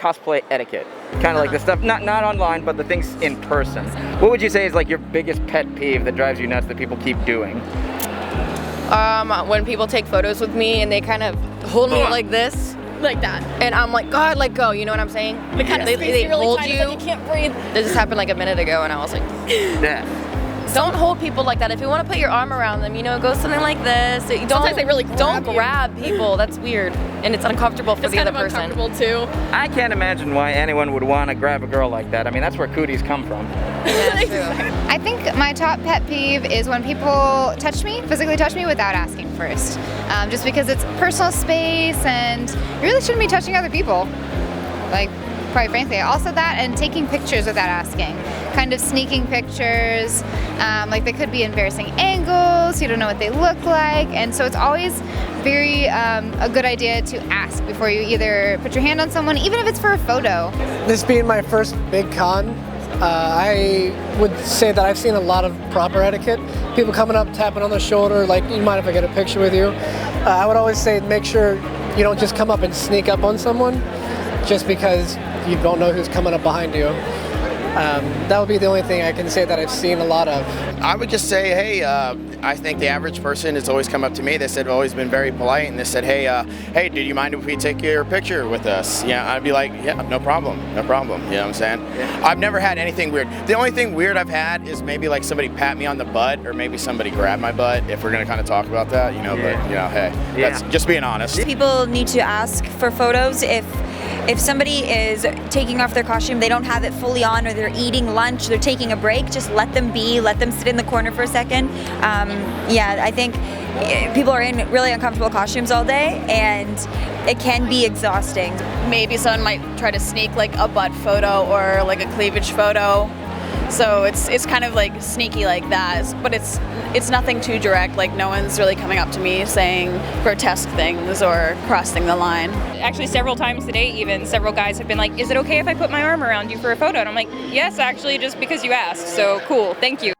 cosplay etiquette. Kind of like the stuff, not online, but the things in person. What would you say is like your biggest pet peeve that drives you nuts that people keep doing? When people take photos with me and they kind of hold me like this. Like that. And I'm like, God, let go, you know what I'm saying? The kind of they really hold tight, you. it's like you can't breathe. This just happened like a minute ago and I was like, Yeah. don't hold people like that. If you want to put your arm around them, you know, go something like this. You Sometimes they really don't grab you. grab people. That's weird. And it's uncomfortable for It's the kind other of person. uncomfortable too. I can't imagine why anyone would want to grab a girl like that. I mean, that's where cooties come from. Yeah, true. I think my top pet peeve is when people physically touch me without asking first. Just because it's personal space and you really shouldn't be touching other people. Like, quite frankly. Also that and taking pictures without asking. Kind of sneaking pictures, like they could be embarrassing angles, you don't know what they look like, and so it's always very a good idea to ask before you either put your hand on someone, even if it's for a photo. This being my first big con, I would say that I've seen a lot of proper etiquette. People coming up, tapping on the shoulder, like, you mind if I get a picture with you? I would always say make sure you don't just come up and sneak up on someone just because you don't know who's coming up behind you. That would be the only thing I can say that I've seen a lot of. I would just say, hey, I think the average person has always come up to me. They said, always been very polite, and they said, hey, do you mind if we take your picture with us? Yeah, I'd be like, yeah, no problem. You know what I'm saying? Yeah. I've never had anything weird. The only thing weird I've had is maybe like somebody pat me on the butt, or maybe somebody grab my butt, if we're gonna kind of talk about that, you know, Yeah. but, you know, hey, that's just being honest. People need to ask for photos if somebody is taking off their costume, they don't have it fully on, or they're eating lunch, they're taking a break, just let them be, let them sit in the corner for a second. Yeah, I think people are in really uncomfortable costumes all day, and it can be exhausting. Maybe someone might try to sneak like a butt photo or like a cleavage photo. So it's kind of like sneaky like that, but it's nothing too direct. Like no one's really coming up to me saying grotesque things or crossing the line. Actually, several times today, even several guys have been like, "Is it okay if I put my arm around you for a photo?" And I'm like, "Yes, actually, just because you asked. So cool, thank you."